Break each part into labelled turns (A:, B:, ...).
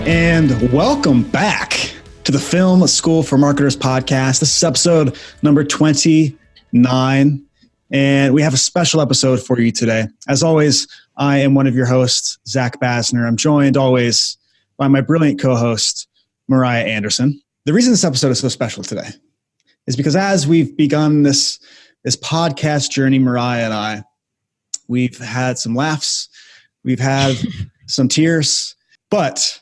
A: And welcome back to the Film School for Marketers podcast. This is episode number 29, and we have a special episode for you today. As always, I am one of your hosts, Zach Basner. I'm joined always by my brilliant co-host, Mariah Anderson. The reason this episode is so special today is because as we've begun this podcast journey, Mariah and I, we've had some laughs, we've had some tears, but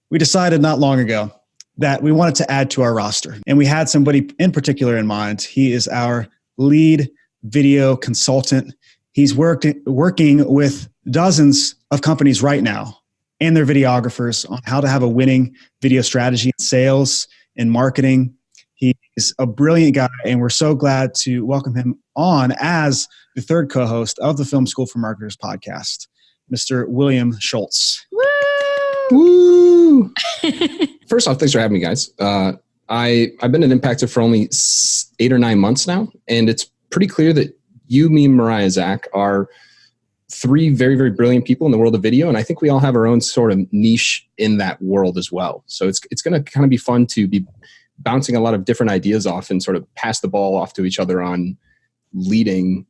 A: we decided not long ago that we wanted to add to our roster. And we had somebody in particular in mind. He is our lead video consultant. He's working with dozens of companies right now and their videographers on how to have a winning video strategy in sales and marketing. He is a brilliant guy, and we're so glad to welcome him on as the third co-host of the Film School for Marketers podcast, Mr. William Schultz.
B: Woo! First off, thanks for having me, guys. I've been an Impactor for only 8 or 9 months now, and it's pretty clear that you, me, Mariah, Zach are 3 very, very brilliant people in the world of video, and I think we all have our own sort of niche in that world as well. So it's going to kind of be fun to be bouncing a lot of different ideas off and sort of pass the ball off to each other on leading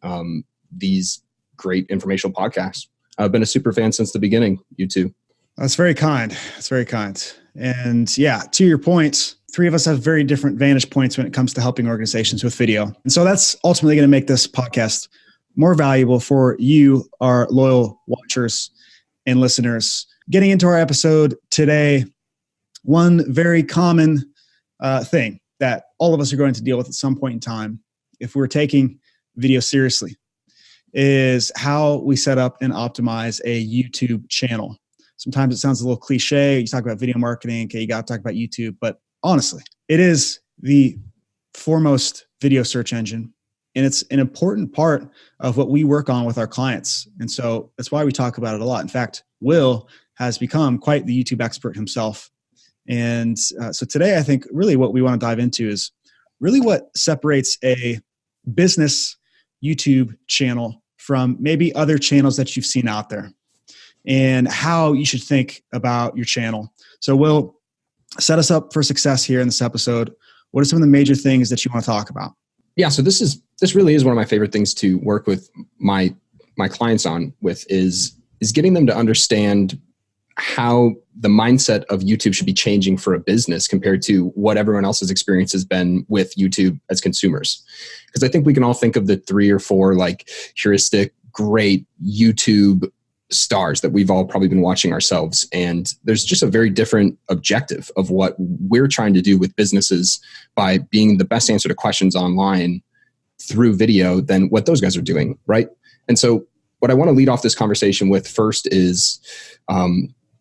B: these great informational podcasts. I've been a super fan since the beginning, you two.
A: That's very kind. That's very kind. And yeah, to your point, 3 of us have very different vantage points when it comes to helping organizations with video. And so that's ultimately going to make this podcast more valuable for you, our loyal watchers and listeners. Getting into our episode today, one very common thing that all of us are going to deal with at some point in time, if we're taking video seriously, is how we set up and optimize a YouTube channel. Sometimes it sounds a little cliche. You talk about video marketing, okay, you got to talk about YouTube. But honestly, it is the foremost video search engine, and it's an important part of what we work on with our clients. And so that's why we talk about it a lot. In fact, Will has become quite the YouTube expert himself. And so today, I think really what we want to dive into is really what separates a business YouTube channel from maybe other channels that you've seen out there, and how you should think about your channel. So Will, set us up for success here in this episode. What are some of the major things that you want to talk about?
B: Yeah, so this really is one of my favorite things to work with my clients on with is getting them to understand how the mindset of YouTube should be changing for a business compared to what everyone else's experience has been with YouTube as consumers. Because I think we can all think of the 3 or 4 like heuristic, great YouTube stars that we've all probably been watching ourselves. And there's just a very different objective of what we're trying to do with businesses by being the best answer to questions online through video than what those guys are doing, right? And so what I want to lead off this conversation with first is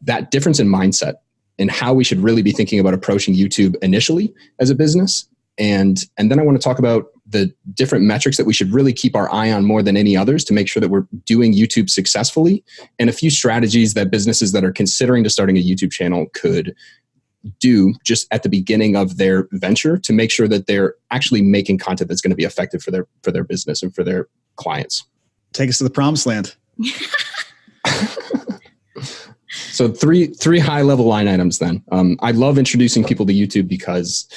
B: that difference in mindset and how we should really be thinking about approaching YouTube initially as a business. And then I want to talk about the different metrics that we should really keep our eye on more than any others to make sure that we're doing YouTube successfully, and a few strategies that businesses that are considering to starting a YouTube channel could do just at the beginning of their venture to make sure that they're actually making content that's going to be effective for their business and for their clients.
A: Take us to the promised land.
B: So three high level line items then. I love introducing people to YouTube because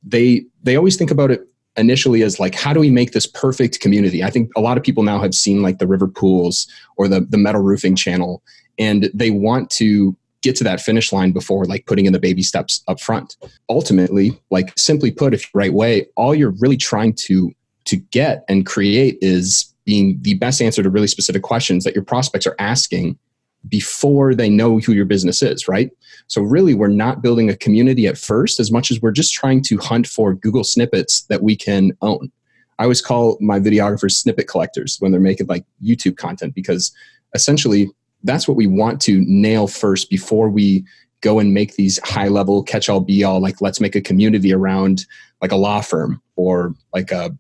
B: they always think about it initially as like, how do we make this perfect community? I think a lot of people now have seen like the River Pools or the metal roofing channel, and they want to get to that finish line before like putting in the baby steps up front. Ultimately, like simply put, if you're the right way, all you're really trying to get and create is being the best answer to really specific questions that your prospects are asking before they know who your business is, right? So really, we're not building a community at first as much as we're just trying to hunt for Google Snippets that we can own. I always call my videographers snippet collectors when they're making like YouTube content, because essentially that's what we want to nail first before we go and make these high level catch all be all, like let's make a community around like a law firm or like a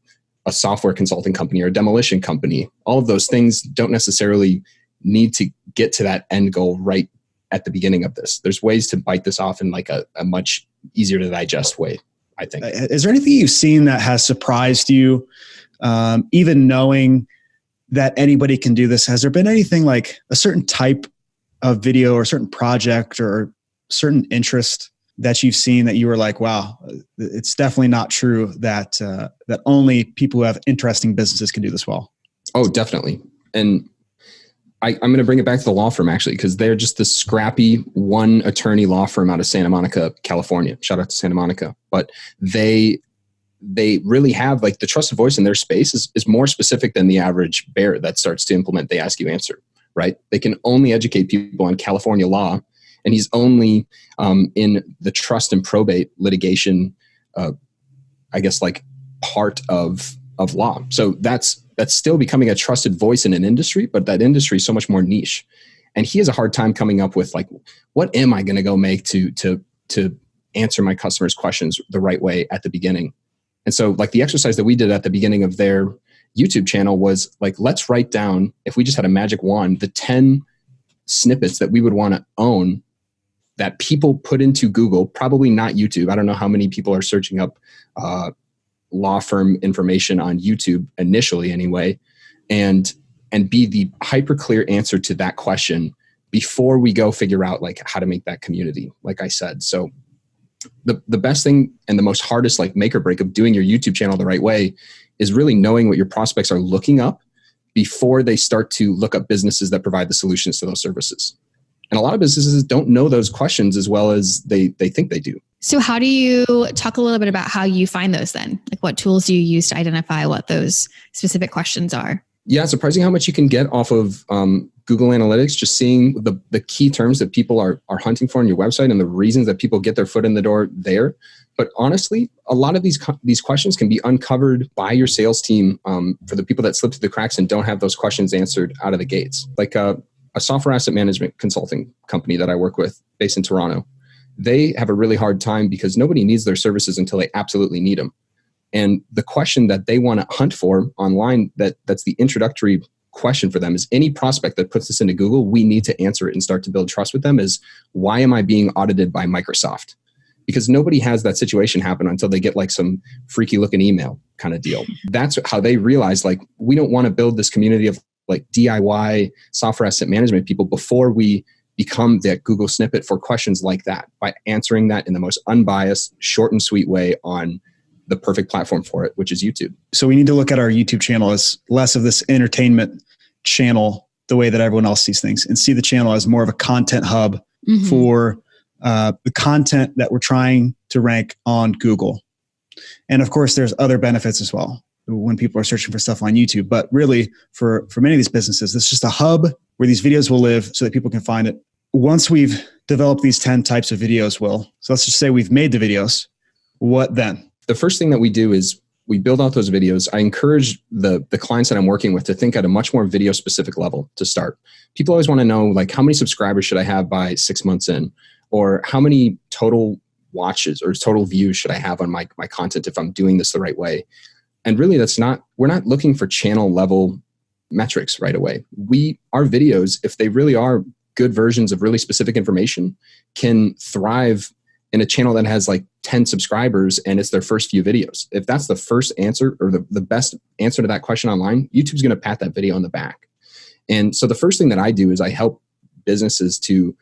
B: software consulting company or a demolition company. All of those things don't necessarily need to get to that end goal right at the beginning of this. There's ways to bite this off in like a much easier to digest way, I think.
A: Is there anything you've seen that has surprised you, even knowing that anybody can do this? Has there been anything like a certain type of video or a certain project or certain interest that you've seen that you were like, wow, it's definitely not true that that only people who have interesting businesses can do this well?
B: Oh, definitely. And I'm going to bring it back to the law firm, actually, because they're just the scrappy one attorney law firm out of Santa Monica, California. Shout out to Santa Monica. But they really have, like, the trusted voice in their space is more specific than the average bear that starts to implement the ask you answer, right? They can only educate people on California law, and he's only in the trust and probate litigation, I guess, like, part of law. So that's still becoming a trusted voice in an industry, but that industry is so much more niche. And he has a hard time coming up with, like, what am I going to go make to answer my customers' questions the right way at the beginning? And so, like, the exercise that we did at the beginning of their YouTube channel was, like, let's write down, if we just had a magic wand, the 10 snippets that we would want to own that people put into Google, probably not YouTube. I don't know how many people are searching up law firm information on YouTube initially anyway, and be the hyper clear answer to that question before we go figure out, like, how to make that community, like I said. So the best thing and the most hardest, like, make or break of doing your YouTube channel the right way is really knowing what your prospects are looking up before they start to look up businesses that provide the solutions to those services. And a lot of businesses don't know those questions as well as they think they do.
C: So how do you talk a little bit about how you find those then? Like, what tools do you use to identify what those specific questions are?
B: Yeah, it's surprising how much you can get off of Google Analytics, just seeing the key terms that people are hunting for on your website and the reasons that people get their foot in the door there. But honestly, a lot of these questions can be uncovered by your sales team for the people that slip through the cracks and don't have those questions answered out of the gates. Like a software asset management consulting company that I work with based in Toronto, they have a really hard time because nobody needs their services until they absolutely need them. And the question that they want to hunt for online, that's the introductory question for them, is any prospect that puts this into Google, we need to answer it and start to build trust with them, is, why am I being audited by Microsoft? Because nobody has that situation happen until they get, like, some freaky looking email kind of deal. That's how they realize, like, we don't want to build this community of, like, DIY software asset management people before we become that Google snippet for questions like that, by answering that in the most unbiased, short and sweet way on the perfect platform for it, which is YouTube.
A: So we need to look at our YouTube channel as less of this entertainment channel, the way that everyone else sees things, and see the channel as more of a content hub for the content that we're trying to rank on Google. And of course, there's other benefits as well when people are searching for stuff on YouTube. But really, for many of these businesses, it's just a hub where these videos will live so that people can find it. Once we've developed these 10 types of videos, so let's just say we've made the videos, what then?
B: The first thing that we do is we build out those videos. I encourage the clients that I'm working with to think at a much more video specific level to start. People always want to know, like, how many subscribers should I have by 6 months in? Or how many total watches or total views should I have on my content if I'm doing this the right way? And really, we're not looking for channel level metrics right away. Our videos, if they really are good versions of really specific information, can thrive in a channel that has, like, 10 subscribers and it's their first few videos. If that's the first answer or the best answer to that question online, YouTube's going to pat that video on the back. And so the first thing that I do is I help businesses to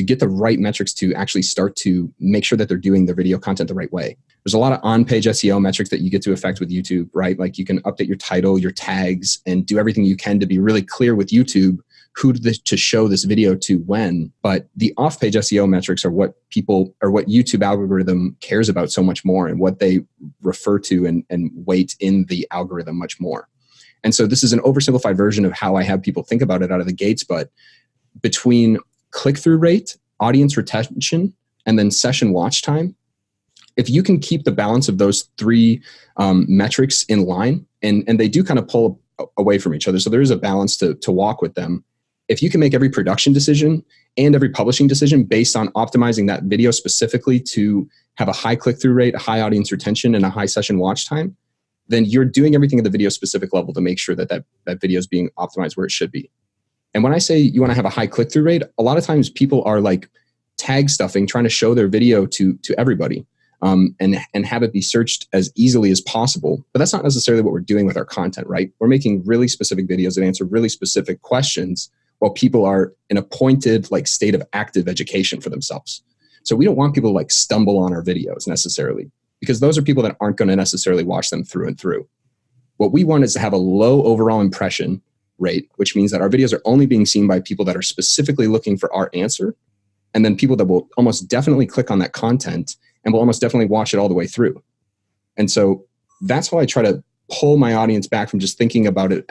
B: get the right metrics to actually start to make sure that they're doing their video content the right way. There's a lot of on-page SEO metrics that you get to affect with YouTube, right? Like, you can update your title, your tags, and do everything you can to be really clear with YouTube who to show this video to when. But the off-page SEO metrics are what YouTube algorithm cares about so much more, and what they refer to and weight in the algorithm much more. And so this is an oversimplified version of how I have people think about it out of the gates, but between click-through rate, audience retention, and then session watch time, if you can keep the balance of those three metrics in line, and they do kind of pull away from each other, so there is a balance to walk with them. If you can make every production decision and every publishing decision based on optimizing that video specifically to have a high click-through rate, a high audience retention, and a high session watch time, then you're doing everything at the video specific level to make sure that video is being optimized where it should be. And when I say you want to have a high click-through rate, a lot of times people are, like, tag stuffing, trying to show their video to everybody, and have it be searched as easily as possible. But that's not necessarily what we're doing with our content, right? We're making really specific videos that answer really specific questions while people are in a pointed, like, state of active education for themselves. So we don't want people to like stumble on our videos necessarily, because those are people that aren't going to necessarily watch them through and through. What we want is to have a low overall impression rate, which means that our videos are only being seen by people that are specifically looking for our answer, and then people that will almost definitely click on that content and will almost definitely watch it all the way through. And so that's how I try to pull my audience back from just thinking about it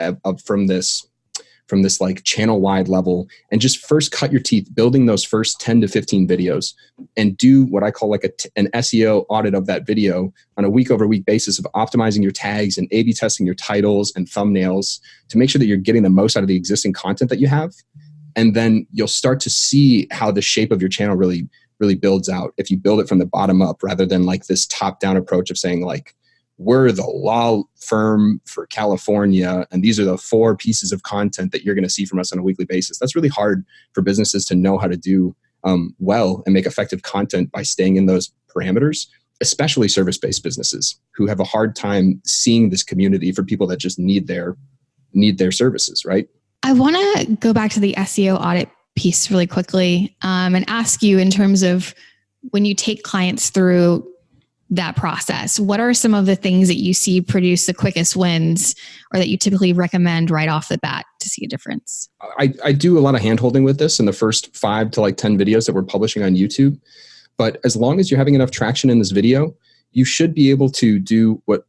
B: from this like channel wide level, and just first cut your teeth building those first 10 to 15 videos and do what I call like an SEO audit of that video on a week over week basis of optimizing your tags and A/B testing your titles and thumbnails to make sure that you're getting the most out of the existing content that you have. And then you'll start to see how the shape of your channel really builds out if you build it from the bottom up, rather than like this top down approach of saying like, we're the law firm for California, and these are the 4 pieces of content that you're going to see from us on a weekly basis. That's really hard for businesses to know how to do well and make effective content by staying in those parameters, especially service-based businesses who have a hard time seeing this community for people that just need their services, right?
C: I want to go back to the SEO audit piece really quickly and ask you, in terms of when you take clients through that process, what are some of the things that you see produce the quickest wins, or that you typically recommend right off the bat to see a difference?
B: I do a lot of handholding with this in the first 5 to like 10 videos that we're publishing on YouTube. But as long as you're having enough traction in this video, you should be able to do what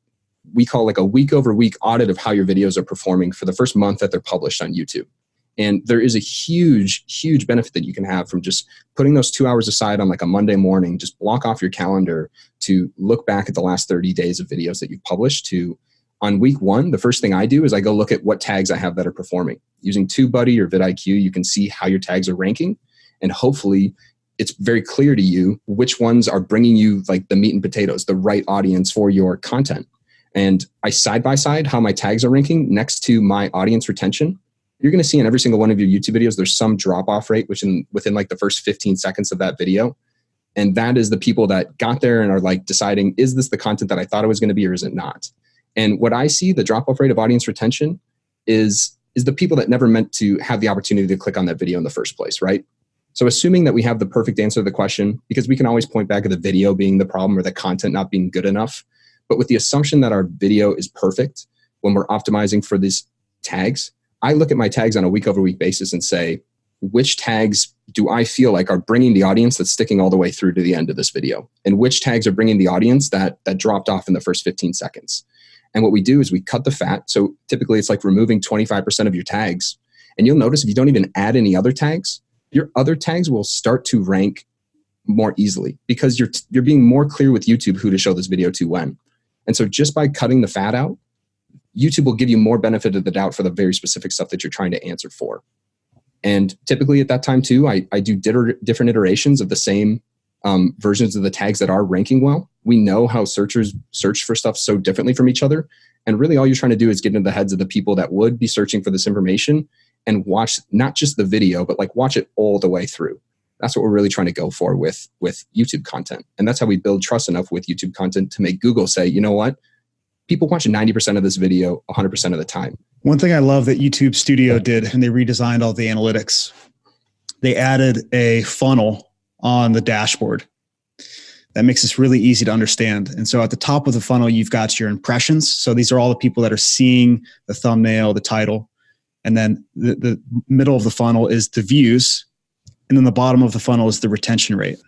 B: we call like a week over week audit of how your videos are performing for the first month that they're published on YouTube. And there is a huge, huge benefit that you can have from just putting those 2 hours aside on like a Monday morning, just block off your calendar to look back at the last 30 days of videos that you've published. To on week 1, the first thing I do is I go look at what tags I have that are performing. Using TubeBuddy or vidIQ, you can see how your tags are ranking. And hopefully it's very clear to you which ones are bringing you like the meat and potatoes, the right audience for your content. And I side by side how my tags are ranking next to my audience retention. You're going to see in every single one of your YouTube videos, there's some drop-off rate within like the first 15 seconds of that video. And that is the people that got there and are like deciding, is this the content that I thought it was going to be, or is it not? And what I see, the drop-off rate of audience retention is the people that never meant to have the opportunity to click on that video in the first place, right? So assuming that we have the perfect answer to the question, because we can always point back at the video being the problem or the content not being good enough, but with the assumption that our video is perfect when we're optimizing for these tags, I look at my tags on a week over week basis and say, which tags do I feel like are bringing the audience that's sticking all the way through to the end of this video? And which tags are bringing the audience that dropped off in the first 15 seconds? And what we do is we cut the fat. So typically it's like removing 25% of your tags. And you'll notice if you don't even add any other tags, your other tags will start to rank more easily because you're being more clear with YouTube who to show this video to when. And so just by cutting the fat out, YouTube will give you more benefit of the doubt for the very specific stuff that you're trying to answer for. And typically at that time too, I do different iterations of the same versions of the tags that are ranking well. We know how searchers search for stuff so differently from each other. And really all you're trying to do is get into the heads of the people that would be searching for this information and watch not just the video, but like watch it all the way through. That's what we're really trying to go for with YouTube content. And that's how we build trust enough with YouTube content to make Google say, you know what? People watch 90% of this video 100% of the time.
A: One thing I love that YouTube Studio did, and they redesigned all the analytics, they added a funnel on the dashboard that makes this really easy to understand. And so at the top of the funnel, you've got your impressions. So these are all the people that are seeing the thumbnail, the title. And then the middle of the funnel is the views. And then the bottom of the funnel is the retention rate.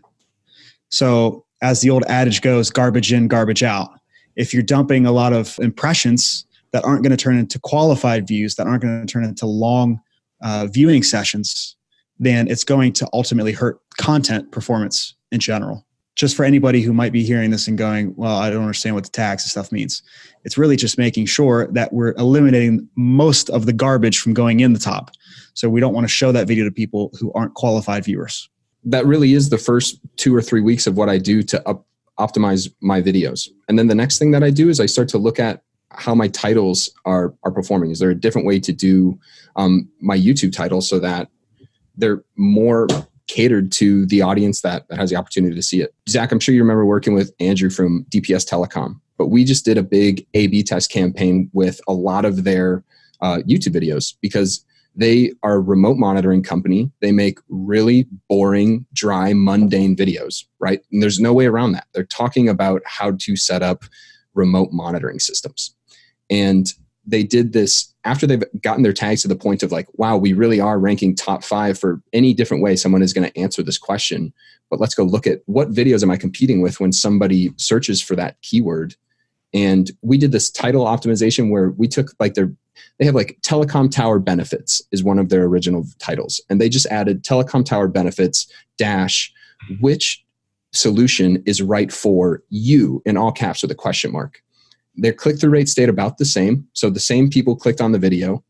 A: So as the old adage goes, garbage in, garbage out. If you're dumping a lot of impressions that aren't going to turn into qualified views, that aren't going to turn into long viewing sessions, then it's going to ultimately hurt content performance in general. Just for anybody who might be hearing this and going, well, I don't understand what the tags and stuff means. It's really just making sure that we're eliminating most of the garbage from going in the top. So we don't want to show that video to people who aren't qualified viewers. That
B: really is the first 2 or 3 weeks of what I do to optimize my videos. And then the next thing that I do is I start to look at how my titles are performing. Is there a different way to do my YouTube titles so that they're more catered to the audience that has the opportunity to see it? Zach, I'm sure you remember working with Andrew from DPS Telecom, but we just did a big A/B test campaign with a lot of their YouTube videos because They are a remote monitoring company. They make really boring, dry, mundane videos, right? And there's no way around that. They're talking about how to set up remote monitoring systems. And they did this after they've gotten their tags to the point of like, wow, we really are ranking top 5 for any different way someone is going to answer this question. But let's go look at what videos am I competing with when somebody searches for that keyword. And we did this title optimization where we took like they have like telecom tower benefits is one of their original titles. And they just added telecom tower benefits dash which solution is right for you in all caps with a question mark. Their click-through rate stayed about the same. So the same people clicked on the video,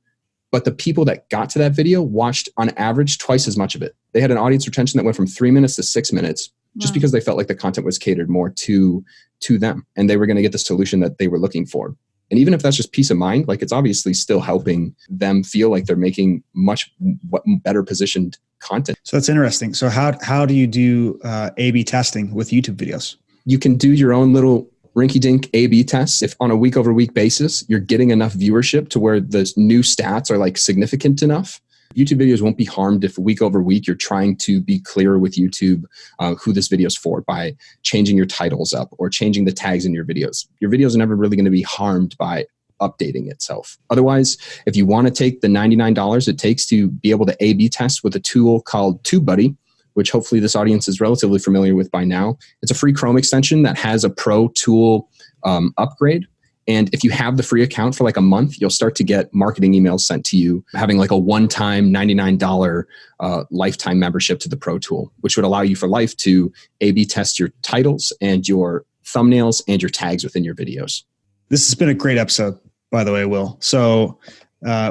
B: but the people that got to that video watched on average twice as much of it. They had an audience retention that went from 3 minutes to 6 minutes just because they felt like the content was catered more to them and they were going to get the solution that they were looking for. And even if that's just peace of mind, like it's obviously still helping them feel like they're making much better positioned content.
A: So that's interesting. So how do you do A/B testing with YouTube videos?
B: You can do your own little rinky-dink A/B tests. If on a week-over-week basis, you're getting enough viewership to where the new stats are like significant enough, YouTube videos won't be harmed if week over week you're trying to be clearer with YouTube who this video is for by changing your titles up or changing the tags in your videos. Your videos are never really going to be harmed by updating itself. Otherwise, if you want to take the $99 it takes to be able to A/B test with a tool called TubeBuddy, which hopefully this audience is relatively familiar with by now. It's a free Chrome extension that has a pro tool upgrade. And if you have the free account for like a month, you'll start to get marketing emails sent to you, having like a one-time $99 lifetime membership to the pro tool, which would allow you for life to A/B test your titles and your thumbnails and your tags within your videos.
A: This has been a great episode, by the way, Will. So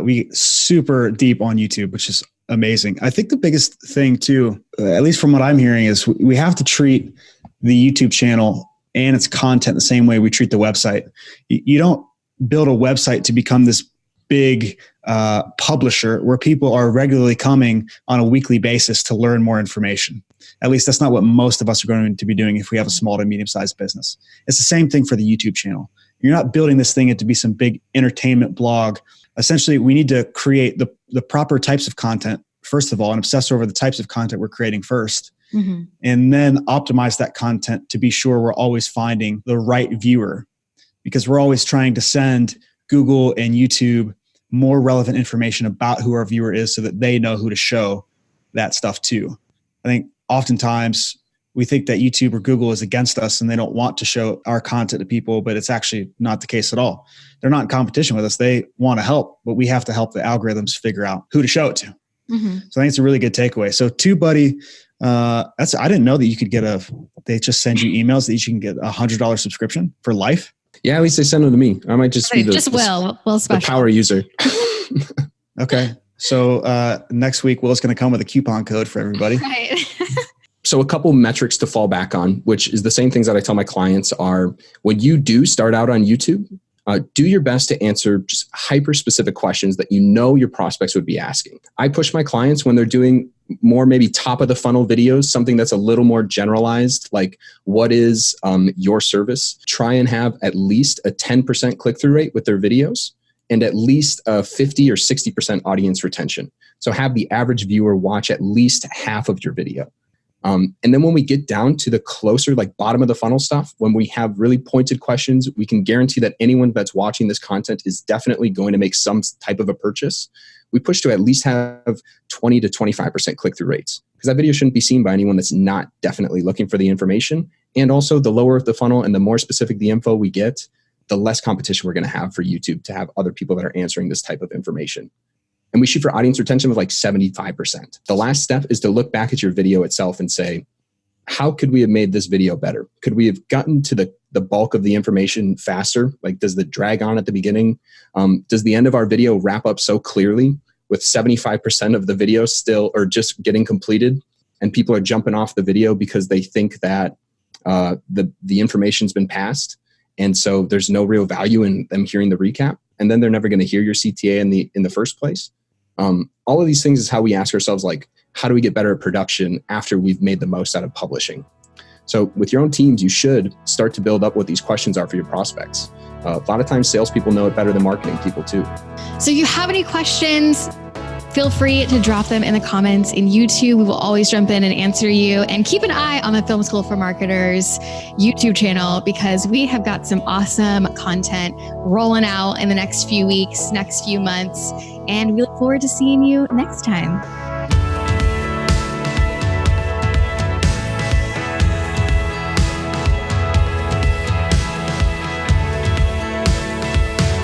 A: we super deep on YouTube, which is amazing. I think the biggest thing too, at least from what I'm hearing, is we have to treat the YouTube channel and its content the same way we treat the website. You don't build a website to become this big publisher where people are regularly coming on a weekly basis to learn more information. At least that's not what most of us are going to be doing if we have a small to medium-sized business. It's the same thing for the YouTube channel. You're not building this thing to be some big entertainment blog. Essentially, we need to create the proper types of content, first of all, and obsess over the types of content we're creating first. Mm-hmm. And then optimize that content to be sure we're always finding the right viewer, because we're always trying to send Google and YouTube more relevant information about who our viewer is so that they know who to show that stuff to. I think oftentimes we think that YouTube or Google is against us and they don't want to show our content to people, but it's actually not the case at all. They're not in competition with us. They want to help, but we have to help the algorithms figure out who to show it to. Mm-hmm. So I think it's a really good takeaway. So TubeBuddy, I didn't know that you could get they just send you emails that you can get $100 subscription for life.
B: Yeah, at least they send them to me. I might just be the power user.
A: Okay. So next week, Will's going to come with a coupon code for everybody.
C: Right.
B: So a couple metrics to fall back on, which is the same things that I tell my clients are when you do start out on YouTube, do your best to answer just hyper-specific questions that you know your prospects would be asking. I push my clients when they're doing more maybe top-of-the-funnel videos, something that's a little more generalized, like what is your service? Try and have at least a 10% click-through rate with their videos and at least a 50 or 60% audience retention. So have the average viewer watch at least half of your video. And then when we get down to the closer, like bottom of the funnel stuff, when we have really pointed questions, we can guarantee that anyone that's watching this content is definitely going to make some type of a purchase. We push to at least have 20 to 25% click-through rates, because that video shouldn't be seen by anyone that's not definitely looking for the information. And also the lower the funnel and the more specific the info we get, the less competition we're going to have for YouTube to have other people that are answering this type of information. And we shoot for audience retention of like 75%. The last step is to look back at your video itself and say, how could we have made this video better? Could we have gotten to the bulk of the information faster? Like, does the drag on at the beginning? Does the end of our video wrap up so clearly with 75% of the video still or just getting completed and people are jumping off the video because they think that the information's been passed? And so there's no real value in them hearing the recap. And then they're never going to hear your CTA in the first place. All of these things is how we ask ourselves, like, how do we get better at production after we've made the most out of publishing? So with your own teams, you should start to build up what these questions are for your prospects. A lot of times salespeople know it better than marketing people too.
C: So you have any questions, feel free to drop them in the comments in YouTube. We will always jump in and answer you. And keep an eye on the Film School for Marketers YouTube channel, because we have got some awesome content rolling out in the next few weeks, next few months. And we look forward to seeing you next time.